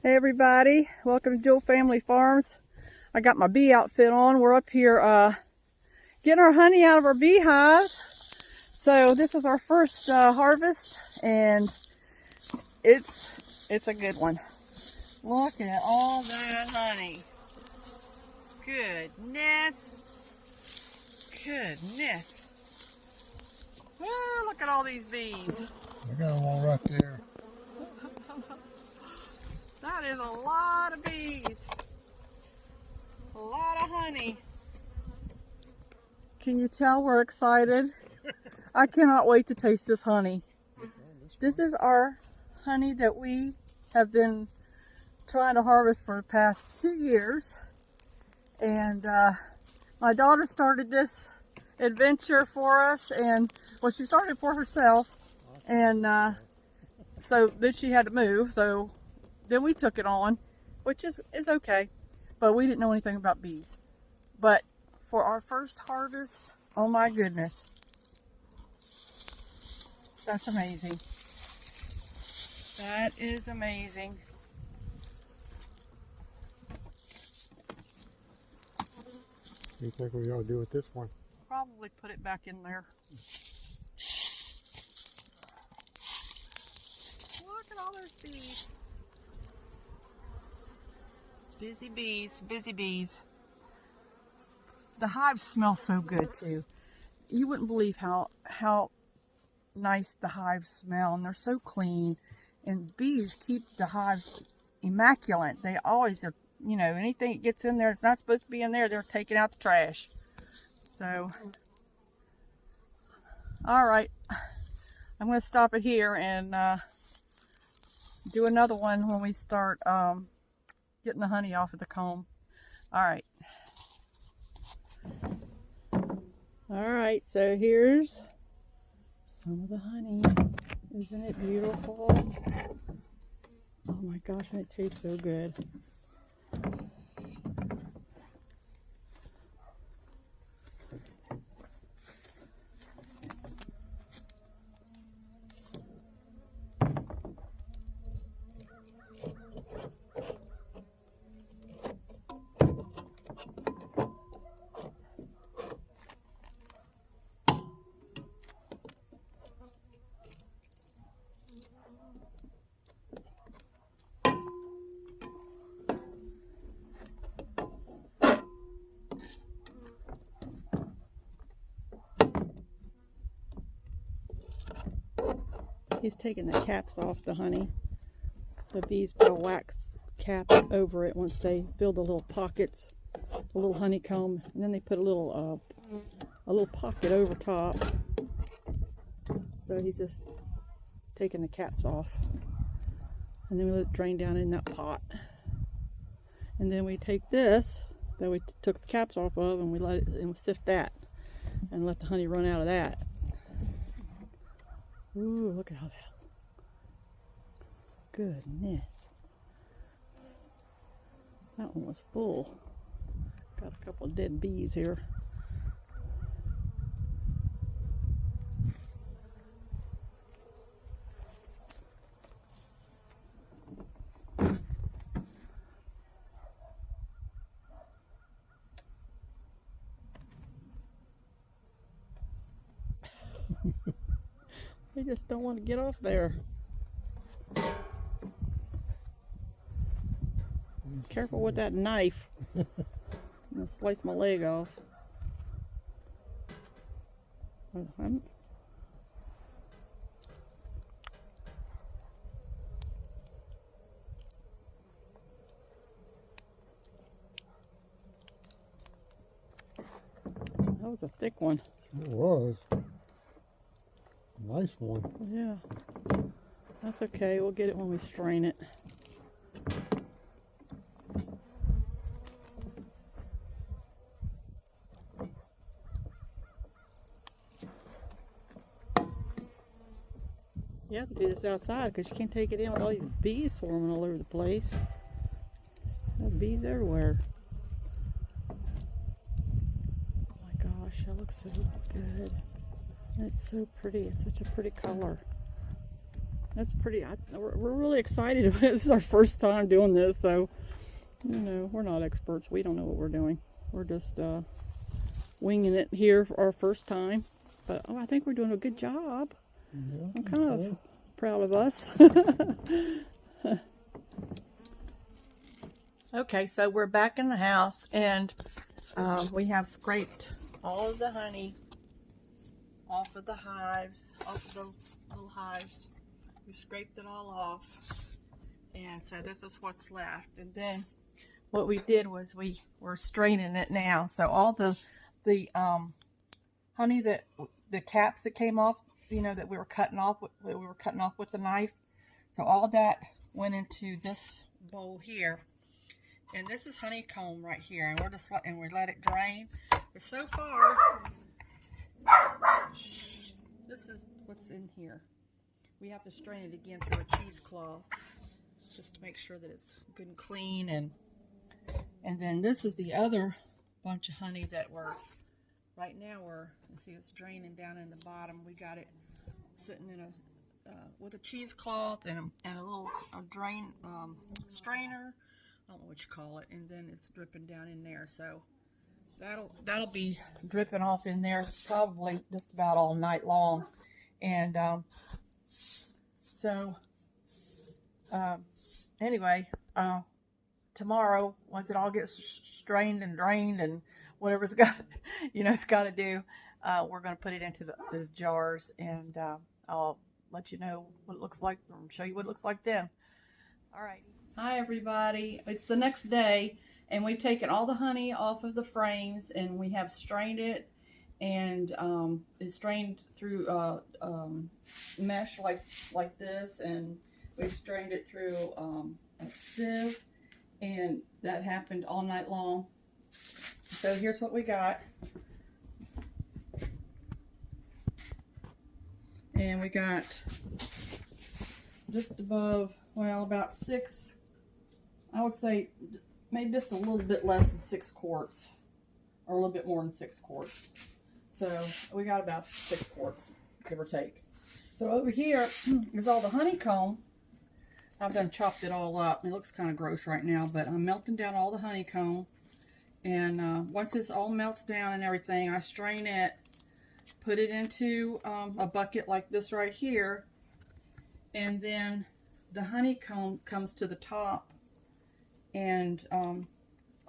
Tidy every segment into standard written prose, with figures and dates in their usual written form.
Hey everybody, welcome to Jewel Family Farms. I got my bee outfit on. We're up here getting our honey out of our beehives. So this is our first harvest, and it's a good one. Look at all that honey. Goodness. Oh, look at all these bees. I got them all right there. That is a lot of bees. A lot of honey. Can you tell we're excited? I cannot wait to taste this honey. This is our honey that we have been trying to harvest for the past 2 years. And my daughter started this adventure for us, and well, she started for herself, and so then she had to move, so then we took it on, which is okay, but we didn't know anything about bees. But for our first harvest, oh my goodness, that's amazing. That is amazing. What do you think we ought to do with this one? Probably put it back in there. Look at all those bees. Busy bees, busy bees. The hives smell so good too. You wouldn't believe how nice the hives smell, and they're so clean. And bees keep the hives immaculate. They always are, you know, anything that gets in there that's not supposed to be in there, they're taking out the trash. So, all right, I'm going to stop it here and do another one when we start getting the honey off of the comb. All right. All right, so here's some of the honey. Isn't it beautiful? Oh my gosh, and it tastes so good. He's taking the caps off the honey. The bees put a wax cap over it once they fill the little pockets, the little honeycomb, and then they put a little pocket over top. So he's just taking the caps off, and then we let it drain down in that pot. And then we take this that we took the caps off of, and we let it, and we sift that, and let the honey run out of that. Ooh, look at all that. Goodness. That one was full. Got a couple of dead bees here. They just don't want to get off there. Careful with that knife. I'm gonna slice my leg off. That was a thick one. It was. Nice one. Yeah. That's okay. We'll get it when we strain it. You have to do this outside because you can't take it in with all these bees swarming all over the place. There's bees everywhere. Oh my gosh, that looks so good. And it's so pretty. It's such a pretty color. That's pretty, we're really excited. This is our first time doing this, so, you know, we're not experts. We don't know what we're doing. We're just winging it here for our first time. But, oh, I think we're doing a good job. Yeah, I'm kind of proud of us. Okay, so we're back in the house, and we have scraped all of the honey off of the hives, off of the little hives. We scraped it all off, and so this is what's left. And then what we did was we were straining it now. So all the honey, that the caps that came off, you know, that we were cutting off with the knife. So all that went into this bowl here, and this is honeycomb right here. And we let it drain. But so far, this is what's in here. We have to strain it again through a cheesecloth just to make sure that it's good and clean. And then this is the other bunch of honey that right now you see it's draining down in the bottom. We got it sitting in with a cheesecloth and a little strainer. I don't know what you call it. And then it's dripping down in there. So that'll be dripping off in there probably just about all night long. And anyway, tomorrow, once it all gets strained and drained and whatever it's got, it's got to do, we're going to put it into the jars, and I'll let you know what it looks like, or show you what it looks like then. All right. Hi, everybody. It's the next day, and we've taken all the honey off of the frames, and we have strained it, and it's strained through mesh like this, and we've strained it through a sieve, and that happened all night long. So here's what we got. And we got just above, well, about 6, I would say maybe just a little bit less than 6 quarts, or a little bit more than 6 quarts. So we got about 6 quarts, give or take. So over here is all the honeycomb. I've done chopped it all up. It looks kind of gross right now, but I'm melting down all the honeycomb. And once this all melts down and everything, I strain it, put it into a bucket like this right here, and then the honeycomb comes to the top, and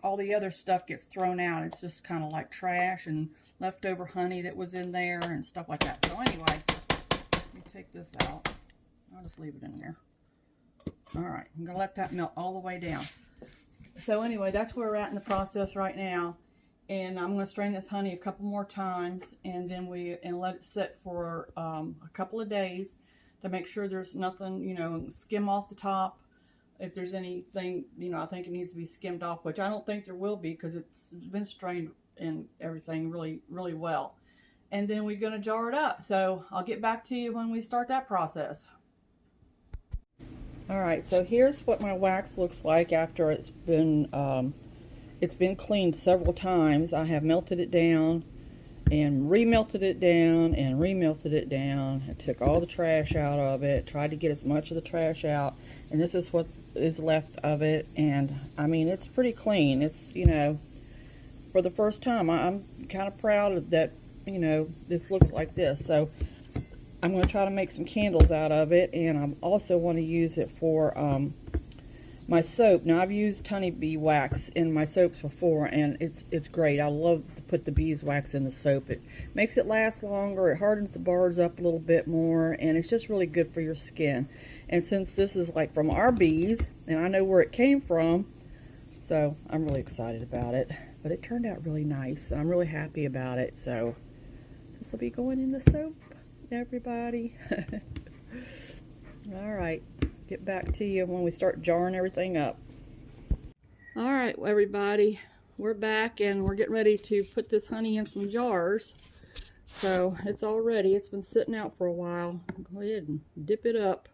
all the other stuff gets thrown out. It's just kind of like trash and leftover honey that was in there and stuff like that. So anyway, let me take this out. I'll just leave it in there. All right, I'm gonna let that melt all the way down. So anyway, that's where we're at in the process right now. And I'm going to strain this honey a couple more times, and then let it sit for a couple of days to make sure there's nothing, skim off the top. If there's anything, I think it needs to be skimmed off, which I don't think there will be, because it's been strained and everything really, really well. And then we're going to jar it up. So I'll get back to you when we start that process. All right, so here's what my wax looks like after it's been cleaned several times. I have melted it down and remelted it down and remelted it down. I took all the trash out of it, tried to get as much of the trash out, and this is what is left of it. And I mean, it's pretty clean. It's, for the first time, I'm kind of proud that, this looks like this. So I'm going to try to make some candles out of it, and I also want to use it for my soap. Now, I've used honeybee wax in my soaps before, and it's great. I love to put the beeswax in the soap. It makes it last longer, it hardens the bars up a little bit more, and it's just really good for your skin. And since this is like from our bees, and I know where it came from, so I'm really excited about it. But it turned out really nice, and I'm really happy about it. So this will be going in the soap, everybody. All right, get back to you when we start jarring everything up. All right, everybody, we're back, and we're getting ready to put this honey in some jars. So it's all ready. It's been sitting out for a while. Go ahead and dip it up.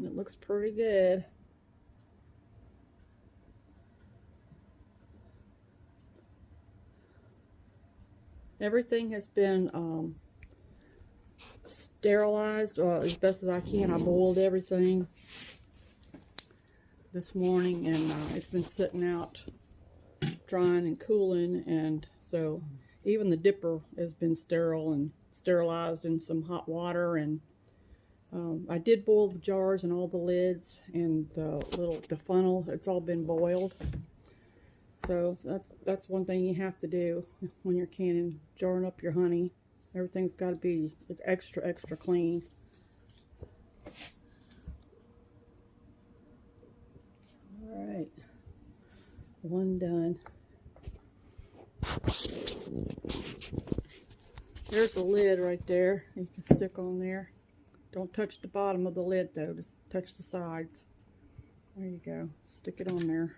It looks pretty good. Everything has been sterilized as best as I can. I boiled everything this morning, and it's been sitting out drying and cooling, and so even the dipper has been sterile and sterilized in some hot water. And I did boil the jars and all the lids and the funnel. It's all been boiled. So that's one thing you have to do when you're canning, jarring up your honey. Everything's got to be extra clean. All right, one done. There's a lid right there you can stick on there. Don't touch the bottom of the lid though, just touch the sides. There you go, stick it on there.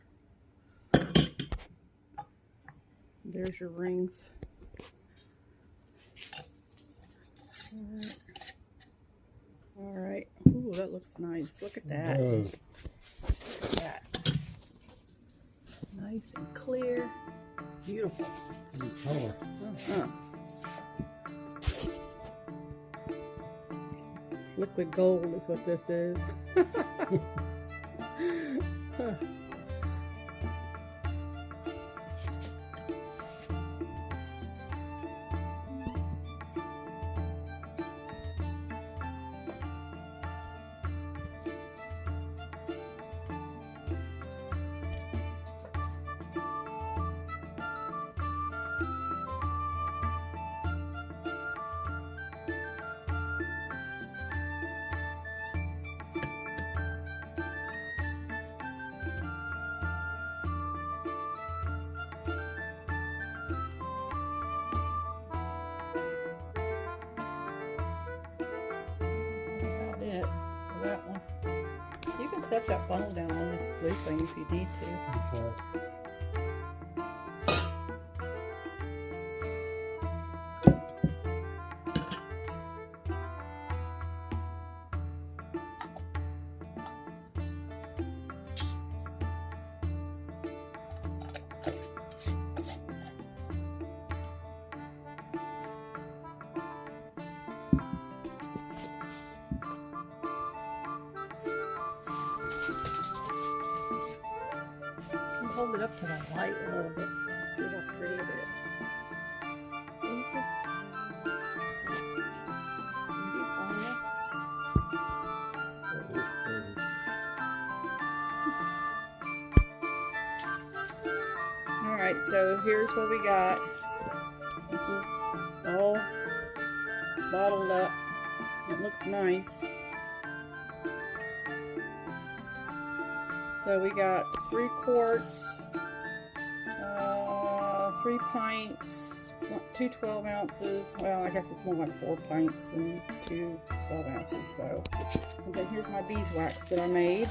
There's your rings. All right. Ooh, that looks nice. Look at that. Look at that. Nice and clear. Beautiful. Good color. It's liquid gold is what this is. That one. You can set that funnel down on this blue thing if you need to. Okay. Hold it up to the light a little bit. See how pretty it is. Alright, so here's what we got. It's all bottled up. It looks nice. So we got 3 quarts, 3 pints, 2 12 ounces. Well, I guess it's more like 4 pints and 2 12 ounces. So, and then here's my beeswax that I made.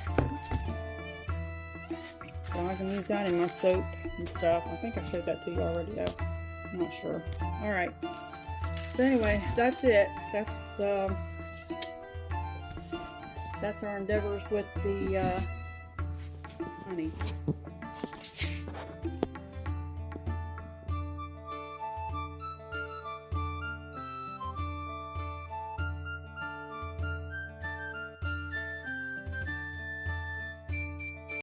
So I can use that in my soap and stuff. I think I showed that to you already though. I'm not sure. Alright. So anyway, that's it. That's our endeavors with the honey.